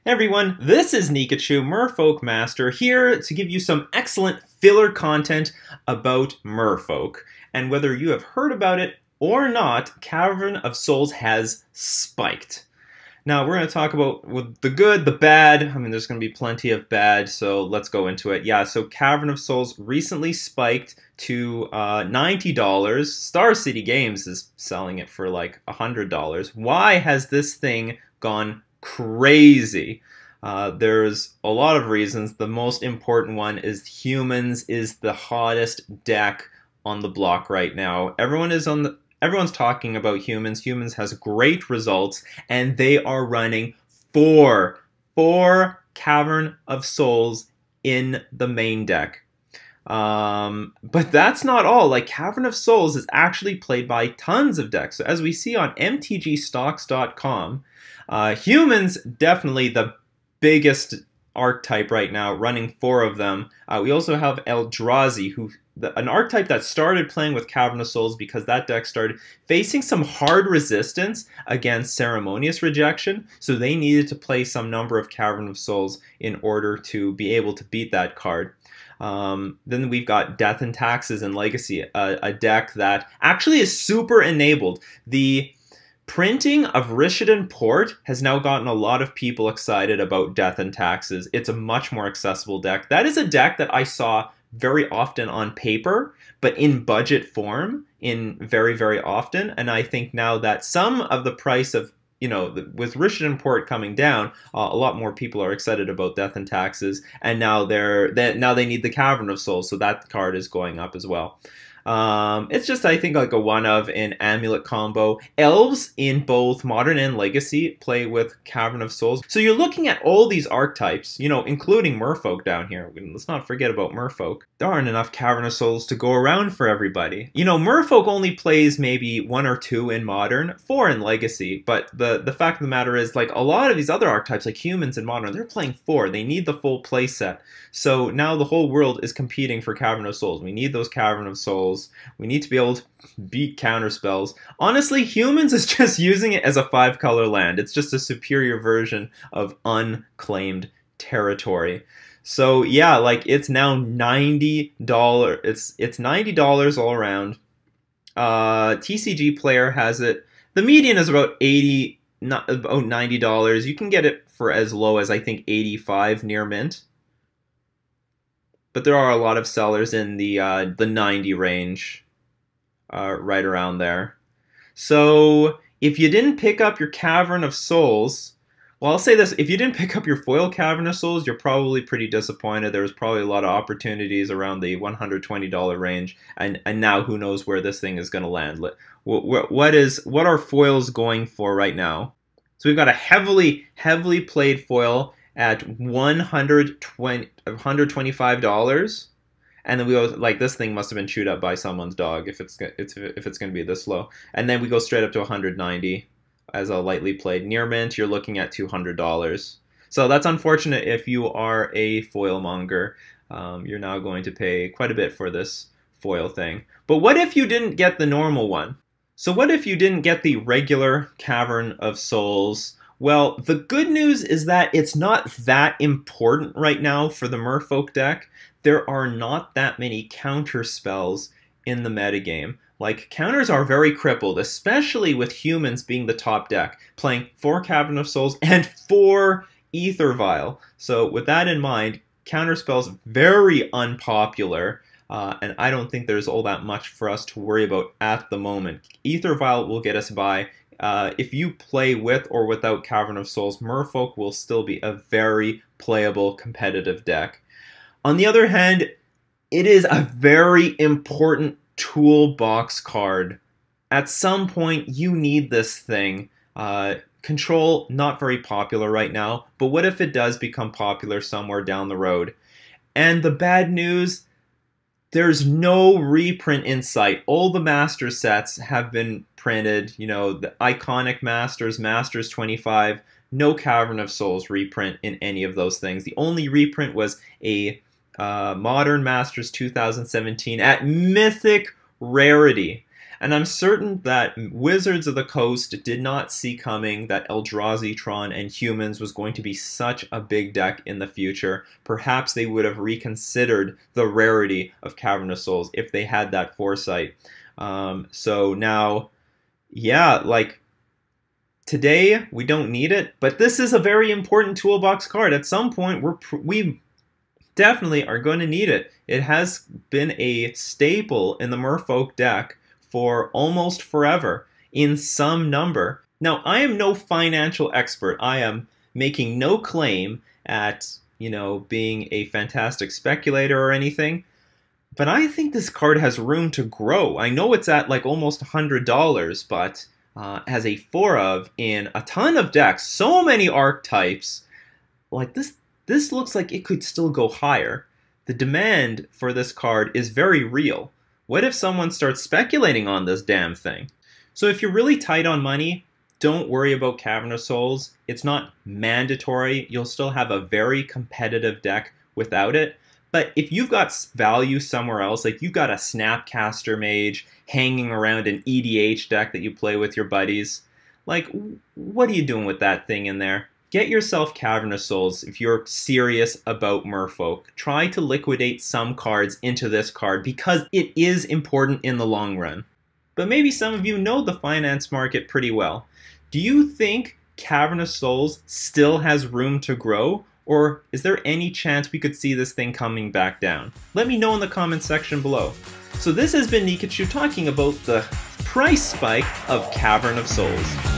Hey everyone, this is Nikachu, Merfolk Master, here to give you some excellent filler content about Merfolk. And whether you have heard about it or not, Cavern of Souls has spiked. Now we're going to talk about the good, the bad. I mean, there's going to be plenty of bad, so let's go into it. Yeah, so Cavern of Souls recently spiked to $90. Star City Games is selling it for like $100. Why has this thing gone crazy? There's a lot of reasons. The most important one is humans is the hottest deck on the block right now. Everyone's talking about humans. Humans has great results, and they are running four Cavern of Souls in the main deck. But that's not all. Like, Cavern of Souls is actually played by tons of decks. So as we see on mtgstocks.com, humans definitely the biggest archetype right now, running four of them. We also have Eldrazi, an archetype that started playing with Cavern of Souls because that deck started facing some hard resistance against Ceremonious Rejection, so they needed to play some number of Cavern of Souls in order to be able to beat that card. Then we've got Death and Taxes and Legacy, a deck that actually is super enabled. The printing of Rishadan Port has now gotten a lot of people excited about Death and Taxes. It's a much more accessible deck. That is a deck that I saw very often on paper, but in budget form very, very often. And I think now that some of the price of, with Rishadan Port coming down, a lot more people are excited about Death and Taxes, and now they need the Cavern of Souls, so that card is going up as well. It's just, I think, like a one-of in Amulet combo. Elves in both Modern and Legacy play with Cavern of Souls. So you're looking at all these archetypes, including Merfolk down here. Let's not forget about Merfolk. There aren't enough Cavern of Souls to go around for everybody. Merfolk only plays maybe 1 or 2 in Modern, 4 in Legacy, but the fact of the matter is, like, a lot of these other archetypes, like humans in Modern, they're playing 4. They need the full play set. So now the whole world is competing for Cavern of Souls. We need those Cavern of Souls. We need to be able to beat counter spells. Honestly, humans is just using it as a 5-color land. It's just a superior version of unclaimed territory. So yeah, like, it's now $90. It's $90 all around. TCG Player has it. The median is about $90. You can get it for as low as, I think, $85 near mint. But there are a lot of sellers in the 90 range, right around there. So if you didn't pick up your Cavern of Souls, well, I'll say this: if you didn't pick up your foil Cavern of Souls, you're probably pretty disappointed. There was probably a lot of opportunities around the $120 range, and now who knows where this thing is going to land. What are foils going for right now? So we've got a heavily played foil at $125, and then we go, like, this thing must have been chewed up by someone's dog if it's going to be this low. And then we go straight up to $190 as a lightly played. Near mint, you're looking at $200. So that's unfortunate if you are a foil monger. You're now going to pay quite a bit for this foil thing. But what if you didn't get the normal one? So what if you didn't get the regular Cavern of Souls? Well, the good news is that it's not that important right now for the Merfolk deck. There are not that many counter spells in the metagame. Like, counters are very crippled, especially with humans being the top deck, playing 4 Cavern of Souls and 4 Aether Vial. So with that in mind, counter spells very unpopular. And I don't think there's all that much for us to worry about at the moment. Aether Vial will get us by. If you play with or without Cavern of Souls, Merfolk will still be a very playable competitive deck. On the other hand, it is a very important toolbox card. At some point, you need this thing. Control, not very popular right now, but what if it does become popular somewhere down the road? And the bad news, there's no reprint in sight. All the master sets have been printed, the iconic Masters, Masters 25, no Cavern of Souls reprint in any of those things. The only reprint was a Modern Masters 2017 at Mythic rarity. And I'm certain that Wizards of the Coast did not see coming that Eldrazi, Tron, and Humans was going to be such a big deck in the future. Perhaps they would have reconsidered the rarity of Cavern of Souls if they had that foresight. So now, yeah, like, today we don't need it, but this is a very important toolbox card. At some point, we definitely are going to need it. It has been a staple in the Merfolk deck for almost forever in some number. Now, I am no financial expert. I am making no claim at, being a fantastic speculator or anything, but I think this card has room to grow. I know it's at like almost $100, but as a 4 of in a ton of decks, so many archetypes, like this looks like it could still go higher. The demand for this card is very real. What if someone starts speculating on this damn thing? So if you're really tight on money, don't worry about Cavern of Souls. It's not mandatory. You'll still have a very competitive deck without it. But if you've got value somewhere else, like you've got a Snapcaster Mage hanging around an EDH deck that you play with your buddies, like, what are you doing with that thing in there? Get yourself Cavern of Souls if you're serious about Merfolk. Try to liquidate some cards into this card because it is important in the long run. But maybe some of you know the finance market pretty well. Do you think Cavern of Souls still has room to grow? Or is there any chance we could see this thing coming back down? Let me know in the comments section below. So this has been Nikachu talking about the price spike of Cavern of Souls.